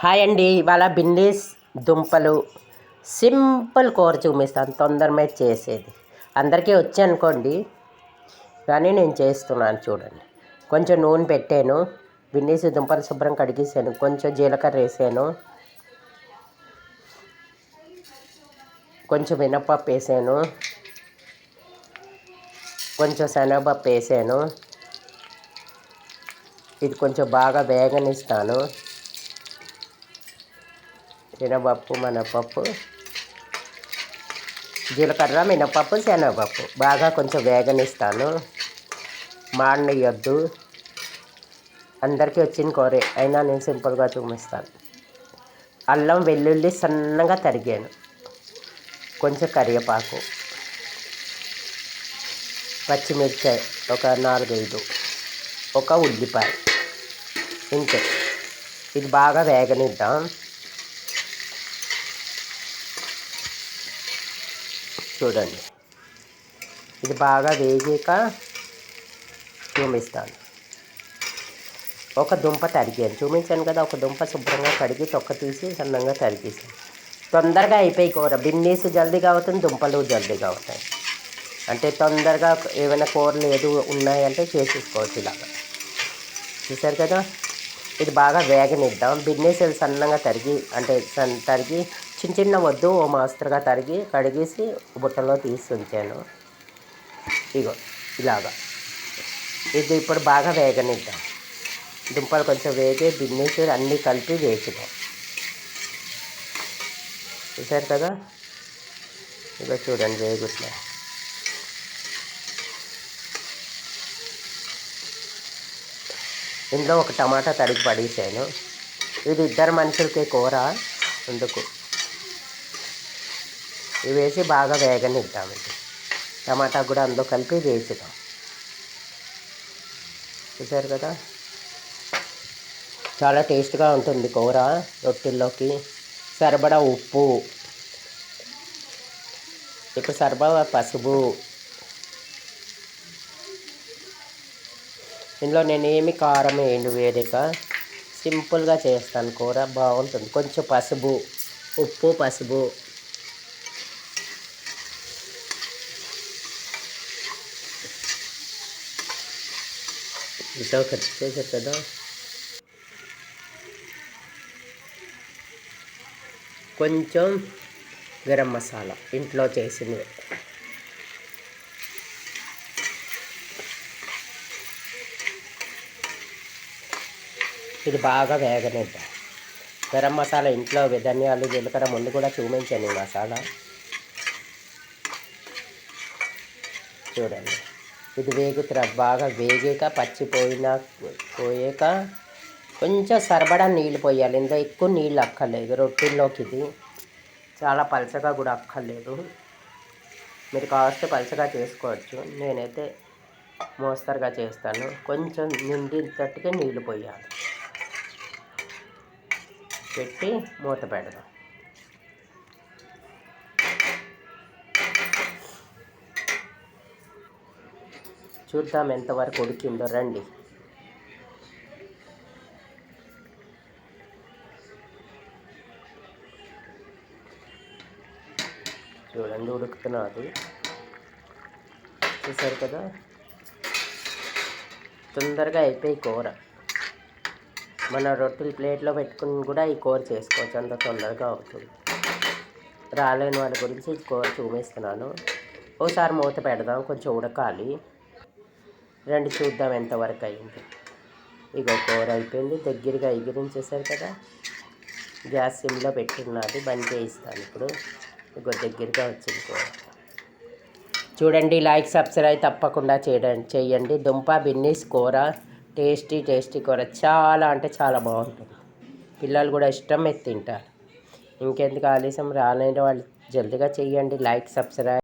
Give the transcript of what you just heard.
Hi అండి. ఇవాళ బిన్నీస్ దుంపలు సింపుల్ కూర చూపిస్తాను, తొందరమే చేసేది. అందరికీ వచ్చి అనుకోండి, కానీ నేను చేస్తున్నాను చూడండి. కొంచెం నూనె పెట్టాను, బిన్నీస్ దుంపలు శుభ్రం కడిగేసాను, కొంచెం జీలకర్ర వేసాను, కొంచెం మినప్పప్పు వేసాను, కొంచెం శనగపప్పు వేసాను. ఇది కొంచెం బాగా వేగనిస్తాను. శనగపప్పు, మినపప్పు, జీలకర్ర, మినపప్పు, శనగపప్పు బాగా కొంచెం వేగనిస్తాను. మాడనియొద్దు, అందరికీ వచ్చిన కూరే అయినా నేను సింపుల్గా చూపిస్తాను. అల్లం వెల్లుల్లి సన్నగా తరిగాను, కొంచెం కరివేపాకు, పచ్చిమిర్చి ఒక 4-5, ఒక ఉల్లిపాయ, ఇంతే. ఇది బాగా వేగనిద్దాం. చూడండి, ఇది బాగా వేగాక చూపిస్తాను. ఒక దుంప తరిగాను, చూపించాను కదా. ఒక దుంప శుభ్రంగా కడిగి తొక్క తీసి సన్నంగా తరిగేసాను. తొందరగా అయిపోయి కూర. బిన్నీస్ జల్దీగా అవుతుంది, దుంపలు జల్దీగా అవుతాయి. అంటే తొందరగా ఏమైనా కూరలు ఏదో ఉన్నాయంటే చేసేసుకోవచ్చు ఇలాగా. చూసారు కదా. ఇది బాగా వేగనిద్దాం. బిన్నీస్ సన్నగా తరిగి, అంటే తరిగి చిన్న చిన్న వద్దు, ఓ మాస్తరుగా తరిగి కడిగేసి బుట్టలో తీసి ఉంచాను. ఇగో ఇలాగా. ఇది ఇప్పుడు బాగా వేగనిద్దాం. దుంపలు కొంచెం వేగి బిన్నీస్ అన్నీ కలిపి వేసుదాం. చూసారు కదా. ఇగో చూడండి వేగుతున్నాయి. ఇందులో ఒక టమాటా తరిగి పడేసాను. ఇది 2 మనుషులకి కూర, అందుకు ఇవి వేసి బాగా వేగనిద్దాం. ఇది టమాటా కూడా అందులో కలిపి వేసుదాం. చూసారు కదా. చాలా టేస్ట్గా ఉంటుంది కూర రొట్టెల్లోకి. సరిపడా ఉప్పు, ఇప్పుడు సరిపడా పసుపు. ఇందులో నేనేమి కారం వేయండి, వేరేగా సింపుల్గా చేస్తాను కూర, బాగుంటుంది. కొంచెం పసుపు, ఉప్పు, పసుపు. ఇట్లా కట్ చేసారు కదా. కొంచెం గరం మసాలా ఇంట్లో చేసినవి. ఇది బాగా వేగనిద్దాం. గరం మసాలా ఇంట్లో ధనియాలు, జీలకర్ర ముందు కూడా చూపించాను ఈ మసాలా. చూడండి, ఇది వేగుతురా. బాగా వేగాక పోయాక కొంచెం సరిపడా నీళ్ళు పోయాలి. ఇందులో ఎక్కువ నీళ్ళు అక్కర్లేదు రొట్టెల్లోకి. ఇది చాలా పలచగా కూడా అక్కర్లేదు. మీరు కావాల్సి పలచగా చేసుకోవచ్చు, నేనైతే మోస్తరుగా చేస్తాను. కొంచెం నిండితట్టుగా నీళ్ళు పోయాలి. పెట్టి మూత పెడదాం. చూద్దాం ఎంతవరకు ఉడికిందో. రండి. చూడండి ఉడుకుతున్నది. చూసారు కదా. తొందరగా అయిపోయి కూర. మన రొట్టెలు ప్లేట్లో పెట్టుకుని కూడా ఈ కూర చేసుకోవచ్చు, అంత తొందరగా అవుతుంది. రాలేని వాళ్ళ గురించి ఈ కూర చూపిస్తున్నాను. ఒకసారి మూత పెడదాం, కొంచెం ఉడకాలి. రండి చూద్దాం ఎంతవరకు అయింది. ఇగో కూర అయిపోయింది, దగ్గరగా ఎగిరించేసారు కదా. గ్యాస్ సిమ్లో పెట్టున్నది, బంద్ చేయిస్తాను ఇప్పుడు. ఇగో దగ్గరగా వచ్చింది కూర. చూడండి, లైక్ సబ్స్క్రైబ్ తప్పకుండా చేయండి. దుంప బిన్నీస్ కూర టేస్టీ కూర, చాలా అంటే చాలా బాగుంటుంది. పిల్లలు కూడా ఇష్టం తింటారు. ఇంకెందుకు ఆలస్యం, రాలేని వాళ్ళు జల్దిగా చేయండి. Like subscribe.